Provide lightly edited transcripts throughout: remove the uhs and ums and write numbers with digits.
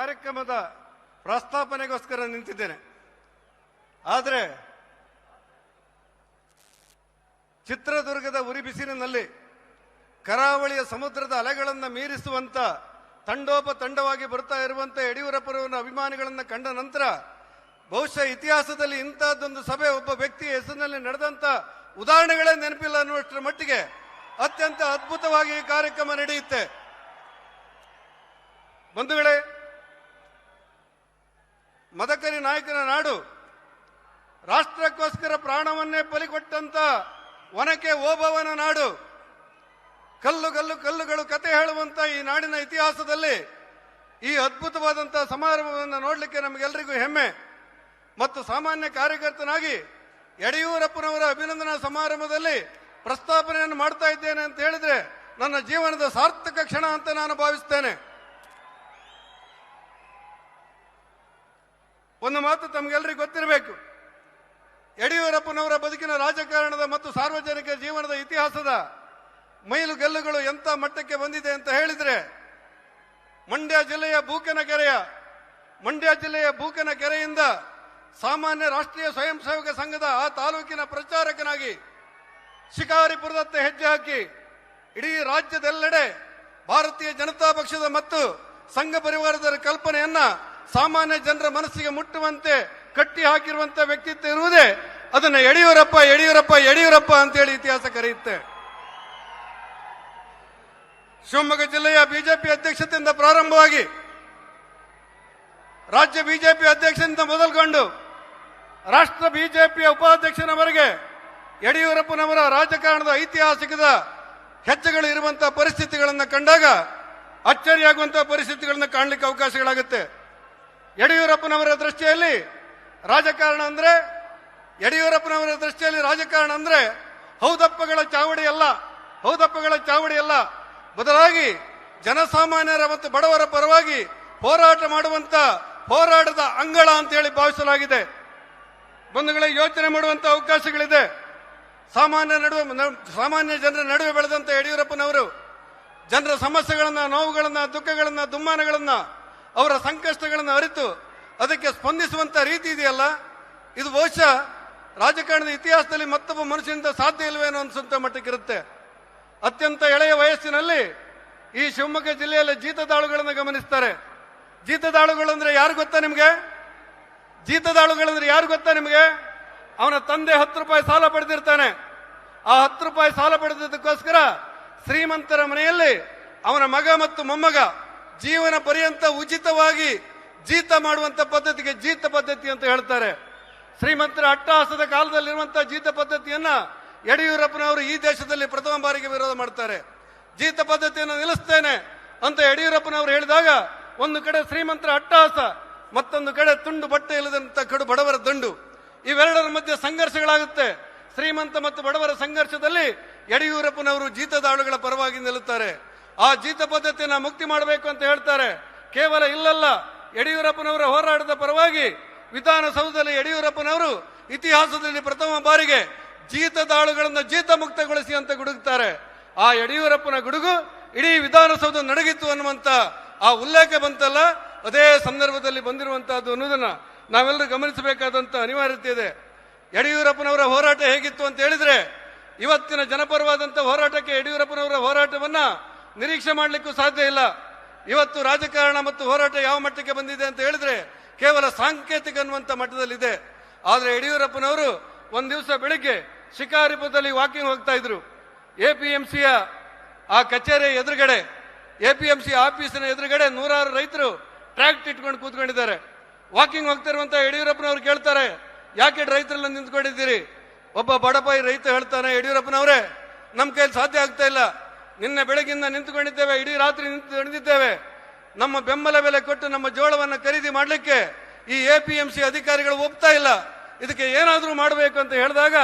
ಕಾರ್ಯಕ್ರಮದ ಪ್ರಸ್ತಾಪನೆಗೋಸ್ಕರ ನಿಂತಿದ್ದೇನೆ. ಆದರೆ ಚಿತ್ರದುರ್ಗದ ಉರಿ ಬಿಸಿಲಿನಲ್ಲಿ ಕರಾವಳಿಯ ಸಮುದ್ರದ ಅಲೆಗಳನ್ನು ಮೀರಿಸುವಂತ ತಂಡೋಪತಂಡವಾಗಿ ಬರ್ತಾ ಇರುವಂತ ಯಡಿಯೂರಪ್ಪರವರ ಅಭಿಮಾನಿಗಳನ್ನು ಕಂಡ ನಂತರ ಬಹುಶಃ ಇತಿಹಾಸದಲ್ಲಿ ಇಂತಹದ್ದೊಂದು ಸಭೆ ಒಬ್ಬ ವ್ಯಕ್ತಿಯ ಹೆಸರಿನಲ್ಲಿ ನಡೆದಂತ ಉದಾಹರಣೆಗಳೇ ನೆನಪಿಲ್ಲ ಅನ್ನುವಷ್ಟರ ಮಟ್ಟಿಗೆ ಅತ್ಯಂತ ಅದ್ಭುತವಾಗಿ ಈ ಕಾರ್ಯಕ್ರಮ ನಡೆಯುತ್ತೆ. ಬಂಧುಗಳೇ, ಮದಕರಿ ನಾಯಕನ ನಾಡು, ರಾಷ್ಟ್ರಕ್ಕೋಸ್ಕರ ಪ್ರಾಣವನ್ನೇ ಬಲಿಕೊಟ್ಟಂತ ಒನಕೆ ಓಬವ್ವನ ನಾಡು, ಕಲ್ಲುಗಳು ಕತೆ ಹೇಳುವಂತ ಈ ನಾಡಿನ ಇತಿಹಾಸದಲ್ಲಿ ಈ ಅದ್ಭುತವಾದಂತಹ ಸಮಾರಂಭವನ್ನು ನೋಡಲಿಕ್ಕೆ ನಮಗೆಲ್ಲರಿಗೂ ಹೆಮ್ಮೆ. ಮತ್ತು ಸಾಮಾನ್ಯ ಕಾರ್ಯಕರ್ತನಾಗಿ ಯಡಿಯೂರಪ್ಪನವರ ಅಭಿನಂದನಾ ಸಮಾರಂಭದಲ್ಲಿ ಪ್ರಸ್ತಾಪನೆಯನ್ನು ಮಾಡ್ತಾ ಇದ್ದೇನೆ ಅಂತ ಹೇಳಿದ್ರೆ ನನ್ನ ಜೀವನದ ಸಾರ್ಥಕ ಕ್ಷಣ ಅಂತ ನಾನು ಭಾವಿಸ್ತೇನೆ. ಒಂದು ಮಾತು ತಮಗೆಲ್ಲರಿಗೂ ಗೊತ್ತಿರಬೇಕು, ಯಡಿಯೂರಪ್ಪನವರ ಬದುಕಿನ ರಾಜಕಾರಣದ ಮತ್ತು ಸಾರ್ವಜನಿಕ ಜೀವನದ ಇತಿಹಾಸದ ಮೈಲುಗಲ್ಲುಗಳು ಎಂಥ ಮಟ್ಟಕ್ಕೆ ಬಂದಿದೆ ಅಂತ ಹೇಳಿದ್ರೆ, ಮಂಡ್ಯ ಜಿಲ್ಲೆಯ ಬೂಕನಕೆರೆಯಿಂದ ಸಾಮಾನ್ಯ ರಾಷ್ಟ್ರೀಯ ಸ್ವಯಂ ಸೇವಕ ಸಂಘದ ಆ ತಾಲೂಕಿನ ಪ್ರಚಾರಕನಾಗಿ ಶಿಕಾರಿಪುರದತ್ತ ಹೆಜ್ಜೆ ಹಾಕಿ ಇಡೀ ರಾಜ್ಯದೆಲ್ಲೆಡೆ ಭಾರತೀಯ ಜನತಾ ಪಕ್ಷದ ಮತ್ತು ಸಂಘ ಪರಿವಾರದ ಕಲ್ಪನೆಯನ್ನ ಸಾಮಾನ್ಯ ಜನರ ಮನಸ್ಸಿಗೆ ಮುಟ್ಟುವಂತೆ ಕಟ್ಟಿ ಹಾಕಿರುವಂತ ವ್ಯಕ್ತಿತ್ವ ಇರುವುದೇ ಅದನ್ನ ಯಡಿಯೂರಪ್ಪ ಅಂತೇಳಿ ಇತಿಹಾಸ ಕರೆಯುತ್ತೆ. ಶಿವಮೊಗ್ಗ ಜಿಲ್ಲೆಯ ಬಿಜೆಪಿ ಅಧ್ಯಕ್ಷತೆಯಿಂದ ಪ್ರಾರಂಭವಾಗಿ ರಾಜ್ಯ ಬಿಜೆಪಿ ಅಧ್ಯಕ್ಷರಿಂದ ಮೊದಲುಗೊಂಡು ರಾಷ್ಟ್ರ ಬಿಜೆಪಿಯ ಉಪಾಧ್ಯಕ್ಷನವರೆಗೆ ಯಡಿಯೂರಪ್ಪನವರ ರಾಜಕಾರಣದ ಐತಿಹಾಸಿಕದ ಹೆಜ್ಜೆಗಳು ಇರುವಂತಹ ಪರಿಸ್ಥಿತಿಗಳನ್ನು ಕಂಡಾಗ ಅಚ್ಚರಿಯಾಗುವಂತಹ ಪರಿಸ್ಥಿತಿಗಳನ್ನು ಕಾಣಲಿಕ್ಕೆ ಅವಕಾಶಗಳಾಗುತ್ತೆ. ಯಡಿಯೂರಪ್ಪನವರ ದೃಷ್ಟಿಯಲ್ಲಿ ರಾಜಕಾರಣ ಅಂದ್ರೆ ಹೌದಪ್ಪಗಳ ಚಾವಡಿ ಅಲ್ಲ, ಬದಲಾಗಿ ಜನಸಾಮಾನ್ಯರ ಮತ್ತು ಬಡವರ ಪರವಾಗಿ ಹೋರಾಟ ಮಾಡುವಂತ ಹೋರಾಟದ ಅಂಗಳ ಅಂತ ಹೇಳಿ ಭಾವಿಸಲಾಗಿದೆ. ಬಂಧುಗಳಿಗೆ ಯೋಚನೆ ಮಾಡುವಂತ ಅವಕಾಶಗಳಿದೆ. ಸಾಮಾನ್ಯ ಜನರ ನಡುವೆ ಬೆಳೆದಂತ ಯಡಿಯೂರಪ್ಪನವರು ಜನರ ಸಮಸ್ಯೆಗಳನ್ನ, ನೋವುಗಳನ್ನ, ದುಃಖಗಳನ್ನ, ದುಮ್ಮಾನಗಳನ್ನ, ಅವರ ಸಂಕಷ್ಟಗಳನ್ನು ಅರಿತು ಅದಕ್ಕೆ ಸ್ಪಂದಿಸುವಂತ ರೀತಿ ಇದೆಯಲ್ಲ, ಇದು ಬಹುಶಃ ರಾಜಕಾರಣದ ಇತಿಹಾಸದಲ್ಲಿ ಮತ್ತೊಬ್ಬ ಮನುಷ್ಯನಿಂದ ಸಾಧ್ಯ ಇಲ್ಲವೇನೋ ಅನ್ಸುವಂತ ಮಟ್ಟಕ್ಕಿರುತ್ತೆ. ಅತ್ಯಂತ ಎಳೆಯ ವಯಸ್ಸಿನಲ್ಲಿ ಈ ಶಿವಮೊಗ್ಗ ಜಿಲ್ಲೆಯಲ್ಲಿ ಜೀತದಾಳುಗಳನ್ನು ಗಮನಿಸ್ತಾರೆ. ಜೀತದಾಳುಗಳಂದ್ರೆ ಯಾರು ಗೊತ್ತಾ ನಿಮಗೆ? ಅವನ ತಂದೆ 10 ರೂಪಾಯಿ ಸಾಲ ಪಡೆದಿರ್ತಾನೆ. ಆ 10 ರೂಪಾಯಿ ಸಾಲ ಪಡೆದದಕ್ಕೋಸ್ಕರ ಶ್ರೀಮಂತರ ಮನೆಯಲ್ಲಿ ಅವನ ಮಗ ಮತ್ತು ಮೊಮ್ಮಗ ಜೀವನ ಪರ್ಯಂತ ಉಚಿತವಾಗಿ ಜೀತ ಮಾಡುವಂತ ಪದ್ಧತಿಗೆ ಜೀತ ಪದ್ಧತಿ ಅಂತ ಹೇಳ್ತಾರೆ. ಶ್ರೀಮಂತರ ಅಟ್ಟಹಾಸದ ಕಾಲದಲ್ಲಿರುವಂತಹ ಜೀತ ಪದ್ಧತಿಯನ್ನ ಯಡಿಯೂರಪ್ಪನವರು ಈ ದೇಶದಲ್ಲಿ ಪ್ರಥಮ ಬಾರಿಗೆ ವಿರೋಧ ಮಾಡ್ತಾರೆ. ಜೀತ ಪದ್ಧತಿಯನ್ನು ನಿಲ್ಲಿಸ್ತೇನೆ ಅಂತ ಯಡಿಯೂರಪ್ಪನವರು ಹೇಳಿದಾಗ ಒಂದು ಕಡೆ ಶ್ರೀಮಂತರ ಅಟ್ಟಹಾಸ, ಮತ್ತೊಂದು ಕಡೆ ತುಂಡು ಬಟ್ಟೆ ಇಲ್ಲದಂತ ಕಡು ಬಡವರ ದಂಡು, ಇವೆರಡರ ಮಧ್ಯೆ ಸಂಘರ್ಷಗಳಾಗುತ್ತೆ. ಶ್ರೀಮಂತ ಮತ್ತು ಬಡವರ ಸಂಘರ್ಷದಲ್ಲಿ ಯಡಿಯೂರಪ್ಪನವರು ಜೀತದಾಳುಗಳ ಪರವಾಗಿ ನಿಲ್ಲುತ್ತಾರೆ. ಆ ಜೀತ ಪದ್ಧತಿಯನ್ನ ಮುಕ್ತಿ ಮಾಡಬೇಕು ಅಂತ ಹೇಳ್ತಾರೆ. ಕೇವಲ ಇಲ್ಲಲ್ಲ, ಯಡಿಯೂರಪ್ಪನವರ ಹೋರಾಟದ ಪರವಾಗಿ ವಿಧಾನಸೌಧದಲ್ಲಿ ಯಡಿಯೂರಪ್ಪನವರು ಇತಿಹಾಸದಲ್ಲಿ ಪ್ರಥಮ ಬಾರಿಗೆ ಜೀತದಾಳುಗಳನ್ನು ಜೀತ ಮುಕ್ತಗೊಳಿಸಿ ಅಂತ ಗುಡುಗುತ್ತಾರೆ. ಆ ಯಡಿಯೂರಪ್ಪನ ಗುಡುಗು ಇಡೀ ವಿಧಾನಸೌಧ ನಡಗಿತ್ತು ಅನ್ನುವಂತ ಆ ಉಲ್ಲೇಖ ಬಂತಲ್ಲ, ಅದೇ ಸಂದರ್ಭದಲ್ಲಿ ಬಂದಿರುವಂತಹದ್ದು ಅನ್ನೋದನ್ನ ನಾವೆಲ್ಲರೂ ಗಮನಿಸಬೇಕಾದಂತ ಅನಿವಾರ್ಯತೆ ಇದೆ. ಯಡಿಯೂರಪ್ಪನವರ ಹೋರಾಟ ಹೇಗಿತ್ತು ಅಂತ ಹೇಳಿದ್ರೆ, ಇವತ್ತಿನ ಜನಪರವಾದಂತ ಹೋರಾಟಕ್ಕೆ ಯಡಿಯೂರಪ್ಪನವರ ಹೋರಾಟವನ್ನ ನಿರೀಕ್ಷೆ ಮಾಡಲಿಕ್ಕೂ ಸಾಧ್ಯ ಇಲ್ಲ. ಇವತ್ತು ರಾಜಕಾರಣ ಮತ್ತು ಹೋರಾಟ ಯಾವ ಮಟ್ಟಕ್ಕೆ ಬಂದಿದೆ ಅಂತ ಹೇಳಿದ್ರೆ ಕೇವಲ ಸಾಂಕೇತಿಕ ಅನ್ನುವಂತ ಮಟ್ಟದಲ್ಲಿದೆ. ಆದ್ರೆ ಯಡಿಯೂರಪ್ಪನವರು ಒಂದ್ ದಿವಸ ಬೆಳಿಗ್ಗೆ ಶಿಕಾರಿಪುರದಲ್ಲಿ ವಾಕಿಂಗ್ ಹೋಗ್ತಾ ಇದ್ರು. ಎಪಿಎಂಸಿಯ ಆ ಕಚೇರಿ ಎದುರುಗಡೆ, ಎಪಿಎಂಸಿ ಆಫೀಸಿನ ಎದುರುಗಡೆ 100 ರೈತರು ಟ್ರ್ಯಾಕ್ಟ್ ಇಟ್ಕೊಂಡು ಕೂತ್ಕೊಂಡಿದ್ದಾರೆ. ವಾಕಿಂಗ್ ಹೋಗ್ತಾ ಇರುವಂತ ಯಡಿಯೂರಪ್ಪನವ್ರು ಕೇಳ್ತಾರೆ, ಯಾಕೆ ರೈತರೆಲ್ಲ ನಿಂತ್ಕೊಂಡಿದ್ದೀರಿ? ಒಬ್ಬ ಬಡಪಾಯಿ ರೈತ ಹೇಳ್ತಾನೆ, ಯಡಿಯೂರಪ್ಪನವರೇ, ನಮ್ಮ ಕೈಲಿ ಸಾಧ್ಯ ಆಗ್ತಾ ಇಲ್ಲ, ನಿನ್ನೆ ಬೆಳಗಿಂದ ನಿಂತುಕೊಂಡಿದ್ದೇವೆ, ಇಡೀ ರಾತ್ರಿ ನಿಂತಿದ್ದೇವೆ, ನಮ್ಮ ಬೆಂಬಲ ಬೆಲೆ ಕೊಟ್ಟು ನಮ್ಮ ಜೋಳವನ್ನು ಖರೀದಿ ಮಾಡಲಿಕ್ಕೆ ಈ ಎಪಿಎಂಸಿ ಅಧಿಕಾರಿಗಳು ಒಪ್ತಾ ಇಲ್ಲ, ಇದಕ್ಕೆ ಏನಾದ್ರೂ ಮಾಡಬೇಕು ಅಂತ ಹೇಳಿದಾಗ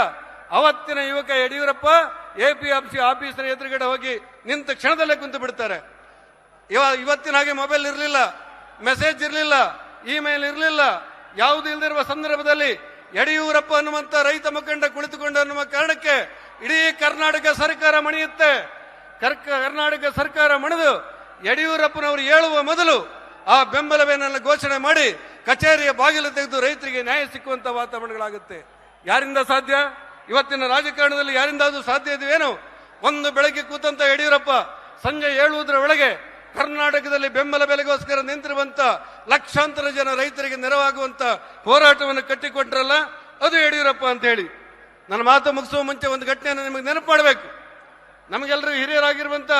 ಅವತ್ತಿನ ಯುವಕ ಯಡಿಯೂರಪ್ಪ ಎಪಿಎಂಸಿ ಆಫೀಸರ ಎದುರುಗಡೆ ಹೋಗಿ ನಿಂತ ಕ್ಷಣದಲ್ಲೇ ಕುಂತು ಬಿಡ್ತಾರೆ. ಇವತ್ತಿನ ಹಾಗೆ ಮೊಬೈಲ್ ಇರಲಿಲ್ಲ, ಮೆಸೇಜ್ ಇರಲಿಲ್ಲ, ಇಮೇಲ್ ಇರಲಿಲ್ಲ, ಯಾವುದು ಇಲ್ಲದಿರುವ ಸಂದರ್ಭದಲ್ಲಿ ಯಡಿಯೂರಪ್ಪ ಅನ್ನುವಂತ ರೈತ ಮುಖಂಡ ಕುಳಿತುಕೊಂಡು ಅನ್ನುವ ಕಾರಣಕ್ಕೆ ಇಡೀ ಕರ್ನಾಟಕ ಸರ್ಕಾರ ಮಣಿಯುತ್ತೆ. ಕರ್ನಾಟಕ ಸರ್ಕಾರ ಮಣಿದು ಯಡಿಯೂರಪ್ಪನವರು ಹೇಳುವ ಮೊದಲು ಆ ಬೆಂಬಲ ಬೆಲೆಯನ್ನು ಘೋಷಣೆ ಮಾಡಿ ಕಚೇರಿಯ ಬಾಗಿಲು ತೆಗೆದು ರೈತರಿಗೆ ನ್ಯಾಯ ಸಿಕ್ಕುವಂತ ವಾತಾವರಣಗಳಾಗುತ್ತೆ. ಯಾರಿಂದ ಸಾಧ್ಯ? ಇವತ್ತಿನ ರಾಜಕಾರಣದಲ್ಲಿ ಯಾರಿಂದಾದ್ರೂ ಸಾಧ್ಯ ಇದೆಯೇನು? ಒಂದು ಬೆಳಗ್ಗೆ ಕೂತಂತ ಯಡಿಯೂರಪ್ಪ ಸಂಜೆ 7 ಒಳಗೆ ಕರ್ನಾಟಕದಲ್ಲಿ ಬೆಂಬಲ ಬೆಲೆಗೋಸ್ಕರ ನಿಂತಿರುವಂತ ಲಕ್ಷಾಂತರ ಜನ ರೈತರಿಗೆ ನೆರವಾಗುವಂತ ಹೋರಾಟವನ್ನು ಕಟ್ಟಿಕೊಟ್ರಲ್ಲ, ಅದು ಯಡಿಯೂರಪ್ಪ ಅಂತ ಹೇಳಿ. ನನ್ನ ಮಾತು ಮುಗಿಸುವ ಮುಂಚೆ ಒಂದು ಘಟನೆಯನ್ನು ನಿಮಗೆ ನೆನಪು ಮಾಡಬೇಕು. ನಮಗೆಲ್ಲರೂ ಹಿರಿಯರಾಗಿರುವಂತ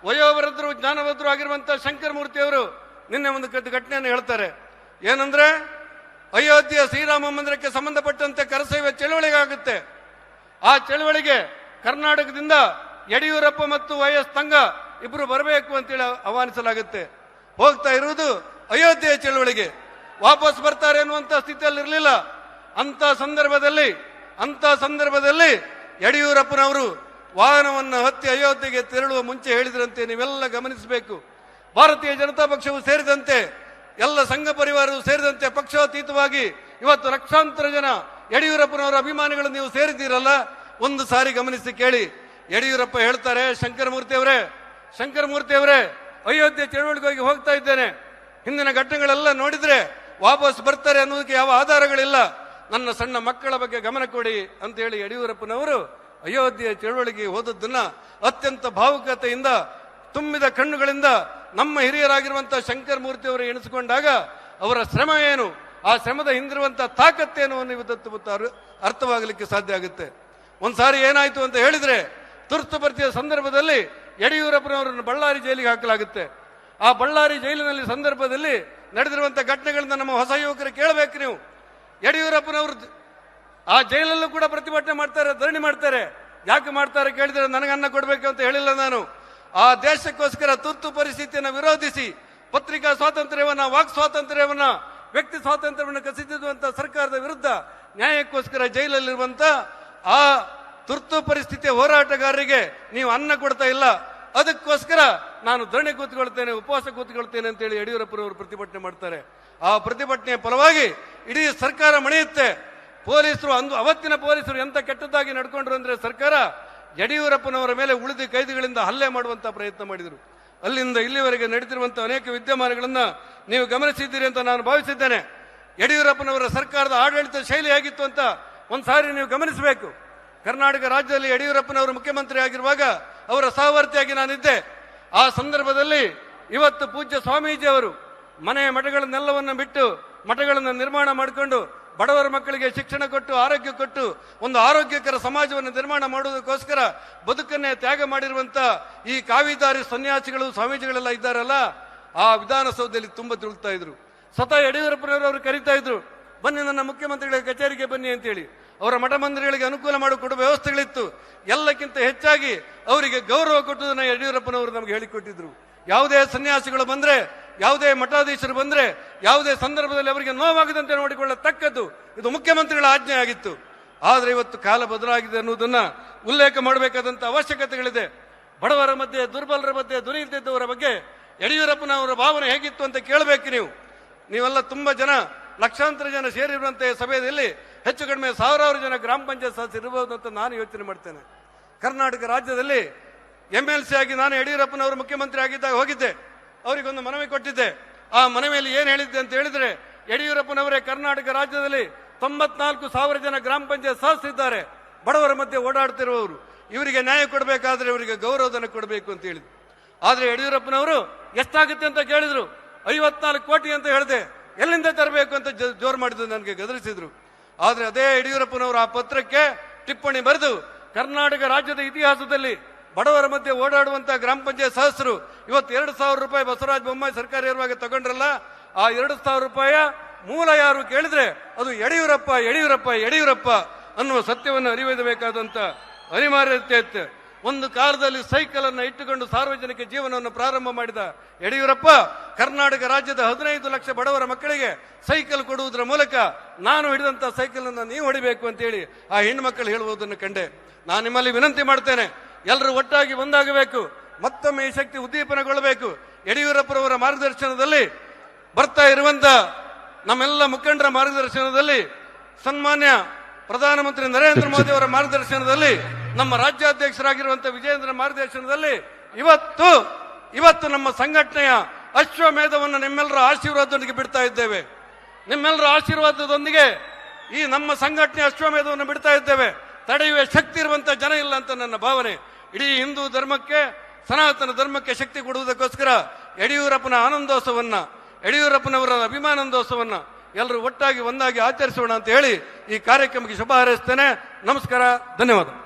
ವಯೋವೃದ್ಧರು ಜ್ಞಾನವೃದ್ಧರು ಆಗಿರುವಂತ ಶಂಕರಮೂರ್ತಿ ಅವರು ನಿನ್ನೆ ಒಂದು ಘಟನೆಯನ್ನು ಹೇಳ್ತಾರೆ. ಏನಂದ್ರೆ, ಅಯೋಧ್ಯೆಯ ಶ್ರೀರಾಮ ಮಂದಿರಕ್ಕೆ ಸಂಬಂಧಪಟ್ಟಂತೆ ಕರಸೇವೆ ಚಳವಳಿಗೆ ಆಗುತ್ತೆ. ಆ ಚಳವಳಿಗೆ ಕರ್ನಾಟಕದಿಂದ ಯಡಿಯೂರಪ್ಪ ಮತ್ತು ವೈಎಸ್ ತಂಗ ಇಬ್ರು ಬರಬೇಕು ಅಂತೇಳಿ ಆಹ್ವಾನಿಸಲಾಗುತ್ತೆ. ಹೋಗ್ತಾ ಇರುವುದು ಅಯೋಧ್ಯೆಯ ಚಳವಳಿಗೆ. ವಾಪಸ್ ಬರ್ತಾರೆ ಅನ್ನುವಂತ ಸ್ಥಿತಿಯಲ್ಲಿ ಇರಲಿಲ್ಲ. ಅಂತ ಸಂದರ್ಭದಲ್ಲಿ ಯಡಿಯೂರಪ್ಪನವರು ವಾಹನವನ್ನು ಹತ್ತಿ ಅಯೋಧ್ಯೆಗೆ ತೆರಳುವ ಮುಂಚೆ ಹೇಳಿದ್ರಂತೆ, ನೀವೆಲ್ಲ ಗಮನಿಸಬೇಕು, ಭಾರತೀಯ ಜನತಾ ಪಕ್ಷವು ಸೇರಿದಂತೆ ಎಲ್ಲ ಸಂಘ ಪರಿವಾರವು ಸೇರಿದಂತೆ ಪಕ್ಷಾತೀತವಾಗಿ ಇವತ್ತು ಲಕ್ಷಾಂತರ ಜನ ಯಡಿಯೂರಪ್ಪನವರ ಅಭಿಮಾನಿಗಳು ನೀವು ಸೇರಿದ್ದೀರಲ್ಲ, ಒಂದು ಸಾರಿ ಗಮನಿಸಿ ಕೇಳಿ. ಯಡಿಯೂರಪ್ಪ ಹೇಳ್ತಾರೆ, ಶಂಕರಮೂರ್ತಿ ಅವರೇ ಅಯೋಧ್ಯೆ ಚಳವಳಿಗೆ ಹೋಗ್ತಾ ಇದ್ದೇನೆ, ಹಿಂದಿನ ಘಟನೆಗಳೆಲ್ಲ ನೋಡಿದ್ರೆ ವಾಪಸ್ ಬರ್ತಾರೆ ಅನ್ನೋದಕ್ಕೆ ಯಾವ ಆಧಾರಗಳಿಲ್ಲ, ನನ್ನ ಸಣ್ಣ ಮಕ್ಕಳ ಬಗ್ಗೆ ಗಮನ ಕೊಡಿ ಅಂತ ಹೇಳಿ ಯಡಿಯೂರಪ್ಪನವರು ಅಯೋಧ್ಯೆ ಚಳವಳಿಗೆ ಹೋದದ್ದನ್ನ ಅತ್ಯಂತ ಭಾವುಕತೆಯಿಂದ ತುಂಬಿದ ಕಣ್ಣುಗಳಿಂದ ನಮ್ಮ ಹಿರಿಯರಾಗಿರುವಂತಹ ಶಂಕರಮೂರ್ತಿ ಅವರು ಎಣಿಸಿಕೊಂಡಾಗ ಅವರ ಶ್ರಮ ಏನು, ಆ ಶ್ರಮದ ಹಿಂದಿರುವಂತಹ ತಾಕತ್ತೇನು ಅನ್ನುವುದು ಅರ್ಥವಾಗಲಿಕ್ಕೆ ಸಾಧ್ಯ ಆಗುತ್ತೆ. ಒಂದ್ಸಾರಿ ಏನಾಯ್ತು ಅಂತ ಹೇಳಿದ್ರೆ, ತುರ್ತು ಪರಿಸ್ಥಿತಿಯ ಸಂದರ್ಭದಲ್ಲಿ ಯಡಿಯೂರಪ್ಪನವರನ್ನು ಬಳ್ಳಾರಿ ಜೈಲಿಗೆ ಹಾಕಲಾಗುತ್ತೆ. ಆ ಬಳ್ಳಾರಿ ಜೈಲಿನಲ್ಲಿ ಸಂದರ್ಭದಲ್ಲಿ ನಡೆದಿರುವಂತಹ ಘಟನೆಗಳನ್ನ ನಮ್ಮ ಹೊಸ ಯುವಕರು ಕೇಳಬೇಕು. ನೀವು ಯಡಿಯೂರಪ್ಪನವರು ಆ ಜೈಲಲ್ಲೂ ಕೂಡ ಪ್ರತಿಭಟನೆ ಮಾಡ್ತಾರೆ, ಧರಣಿ ಮಾಡ್ತಾರೆ. ಯಾಕೆ ಮಾಡ್ತಾರೆ ಕೇಳಿದ್ರೆ, ನನಗನ್ನ ಕೊಡಬೇಕು ಅಂತ ಹೇಳಿಲ್ಲ ನಾನು. ಆ ದೇಶಕ್ಕೋಸ್ಕರ ತುರ್ತು ಪರಿಸ್ಥಿತಿಯನ್ನು ವಿರೋಧಿಸಿ ಪತ್ರಿಕಾ ಸ್ವಾತಂತ್ರ್ಯವನ್ನ, ವಾಕ್ ಸ್ವಾತಂತ್ರ್ಯವನ್ನ, ವ್ಯಕ್ತಿ ಸ್ವಾತಂತ್ರ್ಯವನ್ನು ಕಸಿದಿರುವಂತಹ ಸರ್ಕಾರದ ವಿರುದ್ಧ ನ್ಯಾಯಕ್ಕೋಸ್ಕರ ಜೈಲಲ್ಲಿರುವಂತ ಆ ತುರ್ತು ಪರಿಸ್ಥಿತಿಯ ಹೋರಾಟಗಾರರಿಗೆ ನೀವು ಅನ್ನ ಕೊಡ್ತಾ ಇಲ್ಲ, ಅದಕ್ಕೋಸ್ಕರ ನಾನು ಧರಣಿ ಕೂತ್ಕೊಳ್ತೇನೆ, ಉಪವಾಸ ಕೂತ್ಕೊಳ್ತೇನೆ ಅಂತೇಳಿ ಯಡಿಯೂರಪ್ಪನವರು ಪ್ರತಿಭಟನೆ ಮಾಡ್ತಾರೆ. ಆ ಪ್ರತಿಭಟನೆಯ ಫಲವಾಗಿ ಇಡೀ ಸರ್ಕಾರ ಮಣಿಯುತ್ತೆ. ಪೊಲೀಸರು ಅವತ್ತಿನ ಪೊಲೀಸರು ಎಂತ ಕೆಟ್ಟದ್ದಾಗಿ ನಡ್ಕೊಂಡ್ರು ಅಂದ್ರೆ, ಸರ್ಕಾರ ಯಡಿಯೂರಪ್ಪನವರ ಮೇಲೆ ಉಳಿದ ಕೈದಿಗಳಿಂದ ಹಲ್ಲೆ ಮಾಡುವಂತ ಪ್ರಯತ್ನ ಮಾಡಿದರು. ಅಲ್ಲಿಂದ ಇಲ್ಲಿವರೆಗೆ ನಡೆದಿರುವಂತಹ ಅನೇಕ ವಿದ್ಯಮಾನಗಳನ್ನ ನೀವು ಗಮನಿಸಿದ್ದೀರಿ ಅಂತ ನಾನು ಭಾವಿಸಿದ್ದೇನೆ. ಯಡಿಯೂರಪ್ಪನವರ ಸರ್ಕಾರದ ಆಡಳಿತ ಶೈಲಿ ಹೇಗಿತ್ತು ಅಂತ ಒಂದ್ಸಾರಿ ನೀವು ಗಮನಿಸಬೇಕು. ಕರ್ನಾಟಕ ರಾಜ್ಯದಲ್ಲಿ ಯಡಿಯೂರಪ್ಪನವರು ಮುಖ್ಯಮಂತ್ರಿ ಆಗಿರುವಾಗ ಅವರ ಸಹವರ್ತಿಯಾಗಿ ನಾನಿದ್ದೆ. ಆ ಸಂದರ್ಭದಲ್ಲಿ ಇವತ್ತು ಪೂಜ್ಯ ಸ್ವಾಮೀಜಿ ಅವರು ಮಠಗಳನ್ನೆಲ್ಲವನ್ನ ಬಿಟ್ಟು ಮಠಗಳನ್ನು ನಿರ್ಮಾಣ ಮಾಡಿಕೊಂಡು ಬಡವರ ಮಕ್ಕಳಿಗೆ ಶಿಕ್ಷಣ ಕೊಟ್ಟು, ಆರೋಗ್ಯ ಕೊಟ್ಟು, ಒಂದು ಆರೋಗ್ಯಕರ ಸಮಾಜವನ್ನು ನಿರ್ಮಾಣ ಮಾಡುವುದಕ್ಕೋಸ್ಕರ ಬದುಕನ್ನೇ ತ್ಯಾಗ ಮಾಡಿರುವಂತ ಈ ಕಾವಿದಾರಿ ಸನ್ಯಾಸಿಗಳು, ಸ್ವಾಮೀಜಿಗಳೆಲ್ಲ ಇದ್ದಾರಲ್ಲ, ಆ ವಿಧಾನಸೌಧದಲ್ಲಿ ತುಂಬಾ ತಿರುಗ್ತಾ ಇದ್ರು. ಸ್ವತಃ ಯಡಿಯೂರಪ್ಪನವರು ಅವರು ಕರೀತಾ ಇದ್ರು, ಬನ್ನಿ ನನ್ನ ಮುಖ್ಯಮಂತ್ರಿಗಳ ಕಚೇರಿಗೆ ಬನ್ನಿ ಅಂತೇಳಿ. ಅವರ ಮಠ ಮಂದಿರಗಳಿಗೆ ಅನುಕೂಲ ಮಾಡಿಕೊಡುವ ವ್ಯವಸ್ಥೆಗಳಿತ್ತು. ಎಲ್ಲಕ್ಕಿಂತ ಹೆಚ್ಚಾಗಿ ಅವರಿಗೆ ಗೌರವ ಕೊಟ್ಟುದನ್ನ ಯಡಿಯೂರಪ್ಪನವರು ನಮಗೆ ಹೇಳಿಕೊಟ್ಟಿದ್ರು. ಯಾವುದೇ ಸನ್ಯಾಸಿಗಳು ಬಂದ್ರೆ, ಯಾವುದೇ ಮಠಾಧೀಶರು ಬಂದ್ರೆ, ಯಾವುದೇ ಸಂದರ್ಭದಲ್ಲಿ ಅವರಿಗೆ ನೋವಾಗದಂತೆ ನೋಡಿಕೊಳ್ಳತಕ್ಕದ್ದು ಇದು ಮುಖ್ಯಮಂತ್ರಿಗಳ ಆಜ್ಞೆ ಆಗಿತ್ತು. ಆದ್ರೆ ಇವತ್ತು ಕಾಲ ಬದಲಾಗಿದೆ ಅನ್ನೋದನ್ನ ಉಲ್ಲೇಖ ಮಾಡಬೇಕಾದಂತ ಅವಶ್ಯಕತೆಗಳಿದೆ. ಬಡವರ ಮಧ್ಯೆ, ದುರ್ಬಲರ ಮಧ್ಯೆ, ದುರಿತಿದ್ದವರ ಬಗ್ಗೆ ಯಡಿಯೂರಪ್ಪನವರ ಭಾವನೆ ಹೇಗಿತ್ತು ಅಂತ ಕೇಳಬೇಕು. ನೀವೆಲ್ಲ ತುಂಬಾ ಜನ, ಲಕ್ಷಾಂತರ ಜನ ಸೇರಿರುವಂತಹ ಸಭೆಯಲ್ಲಿ ಹೆಚ್ಚು ಕಡಿಮೆ ಸಾವಿರಾರು ಜನ ಗ್ರಾಮ ಪಂಚಾಯತ್ ಸದಸ್ಯರು ಇರಬಹುದು ಅಂತ ನಾನು ಯೋಚನೆ ಮಾಡ್ತೇನೆ. ಕರ್ನಾಟಕ ರಾಜ್ಯದಲ್ಲಿ MLC ಆಗಿ ನಾನು ಯಡಿಯೂರಪ್ಪನವರು ಮುಖ್ಯಮಂತ್ರಿ ಆಗಿದ್ದಾಗ ಹೋಗಿದ್ದೆ, ಅವರಿಗೊಂದು ಮನವಿ ಕೊಟ್ಟಿದ್ದೆ. ಆ ಮನವಿಯಲ್ಲಿ ಏನ್ ಹೇಳಿದ್ದೆ ಅಂತ ಹೇಳಿದ್ರೆ, ಯಡಿಯೂರಪ್ಪನವರೇ ಕರ್ನಾಟಕ ರಾಜ್ಯದಲ್ಲಿ 94,000 ಜನ ಗ್ರಾಮ ಪಂಚಾಯತ್ ಸದಸ್ಯರಿದ್ದಾರೆ, ಬಡವರ ಮಧ್ಯೆ ಓಡಾಡ್ತಿರುವವರು, ಇವರಿಗೆ ನ್ಯಾಯ ಕೊಡಬೇಕಾದ್ರೆ ಇವರಿಗೆ ಗೌರವಧನ ಕೊಡಬೇಕು ಅಂತ ಹೇಳಿದ್ರು. ಆದ್ರೆ ಯಡಿಯೂರಪ್ಪನವರು ಎಷ್ಟಾಗುತ್ತೆ ಅಂತ ಕೇಳಿದ್ರು, 54 ಕೋಟಿ ಅಂತ ಹೇಳಿದೆ. ಎಲ್ಲಿಂದ ತರಬೇಕು ಅಂತ ಜೋರು ಮಾಡಿದ್ರು, ನನಗೆ ಗದರಿಸಿದ್ರು. ಆದ್ರೆ ಅದೇ ಯಡಿಯೂರಪ್ಪನವರು ಆ ಪತ್ರಕ್ಕೆ ಟಿಪ್ಪಣಿ ಬರೆದು, ಕರ್ನಾಟಕ ರಾಜ್ಯದ ಇತಿಹಾಸದಲ್ಲಿ ಬಡವರ ಮಧ್ಯೆ ಓಡಾಡುವಂತಹ ಗ್ರಾಮ ಪಂಚಾಯತ್ ಸದಸ್ಯರು ಇವತ್ತು 2,000 ರೂಪಾಯಿ ಬಸವರಾಜ ಬೊಮ್ಮಾಯಿ ಸರ್ಕಾರ ಇರುವಾಗ ತಗೊಂಡ್ರಲ್ಲ, ಆ 2,000 ರೂಪಾಯಿಯ ಮೂಲ ಯಾರು ಕೇಳಿದ್ರೆ ಅದು ಯಡಿಯೂರಪ್ಪ ಅನ್ನುವ ಸತ್ಯವನ್ನು ಅರಿಯಬೇಕಾದಂತ ಅನಿವಾರ್ಯತೆ ಇತ್ತು. ಒಂದು ಕಾಲದಲ್ಲಿ ಸೈಕಲ್ ಅನ್ನು ಇಟ್ಟುಕೊಂಡು ಸಾರ್ವಜನಿಕ ಜೀವನವನ್ನು ಪ್ರಾರಂಭ ಮಾಡಿದ ಯಡಿಯೂರಪ್ಪ ಕರ್ನಾಟಕ ರಾಜ್ಯದ 15 ಲಕ್ಷ ಬಡವರ ಮಕ್ಕಳಿಗೆ ಸೈಕಲ್ ಕೊಡುವುದರ ಮೂಲಕ ನಾನು ಹಿಡಿದಂತ ಸೈಕಲ್ ಅನ್ನು ನೀವು ಹೊಡಿಬೇಕು ಅಂತೇಳಿ ಆ ಹೆಣ್ಮಕ್ಕಳು ಹೇಳುವುದನ್ನು ಕಂಡೆ. ನಾನು ನಿಮ್ಮಲ್ಲಿ ವಿನಂತಿ ಮಾಡ್ತೇನೆ, ಎಲ್ಲರೂ ಒಟ್ಟಾಗಿ ಒಂದಾಗಬೇಕು, ಮತ್ತೊಮ್ಮೆ ಈ ಶಕ್ತಿ ಉದ್ದೀಪನಗೊಳ್ಳಬೇಕು. ಯಡಿಯೂರಪ್ಪರವರ ಮಾರ್ಗದರ್ಶನದಲ್ಲಿ ಬರ್ತಾ ಇರುವಂತ ನಮ್ಮೆಲ್ಲ ಮುಖಂಡರ ಮಾರ್ಗದರ್ಶನದಲ್ಲಿ, ಸನ್ಮಾನ್ಯ ಪ್ರಧಾನಮಂತ್ರಿ ನರೇಂದ್ರ ಮೋದಿ ಅವರ ಮಾರ್ಗದರ್ಶನದಲ್ಲಿ, ನಮ್ಮ ರಾಜ್ಯಾಧ್ಯಕ್ಷರಾಗಿರುವಂತಹ ವಿಜಯೇಂದ್ರ ಮಾರ್ಗದರ್ಶನದಲ್ಲಿ ಇವತ್ತು ನಮ್ಮ ಸಂಘಟನೆಯ ಅಶ್ವಮೇಧವನ್ನು ನಿಮ್ಮೆಲ್ಲರ ಆಶೀರ್ವಾದದೊಂದಿಗೆ ಬಿಡ್ತಾ ಇದ್ದೇವೆ. ನಿಮ್ಮೆಲ್ಲರ ಆಶೀರ್ವಾದದೊಂದಿಗೆ ಈ ನಮ್ಮ ಸಂಘಟನೆ ಅಶ್ವಮೇಧವನ್ನು ಬಿಡ್ತಾ ಇದ್ದೇವೆ. ತಡೆಯುವ ಶಕ್ತಿ ಇರುವಂತ ಜನ ಇಲ್ಲ ಅಂತ ನನ್ನ ಭಾವನೆ. ಇಡೀ ಹಿಂದೂ ಧರ್ಮಕ್ಕೆ, ಸನಾತನ ಧರ್ಮಕ್ಕೆ ಶಕ್ತಿ ಕೊಡುವುದಕ್ಕೋಸ್ಕರ ಯಡಿಯೂರಪ್ಪನ ಆನಂದೋತ್ಸವನ್ನ, ಯಡಿಯೂರಪ್ಪನವರ ಅಭಿಮಾನಂದೋತ್ಸವನ್ನ ಎಲ್ಲರೂ ಒಟ್ಟಾಗಿ ಒಂದಾಗಿ ಆಚರಿಸೋಣ ಅಂತ ಹೇಳಿ ಈ ಕಾರ್ಯಕ್ರಮಕ್ಕೆ ಶುಭ ಹಾರೈಸ್ತೇನೆ. ನಮಸ್ಕಾರ, ಧನ್ಯವಾದ.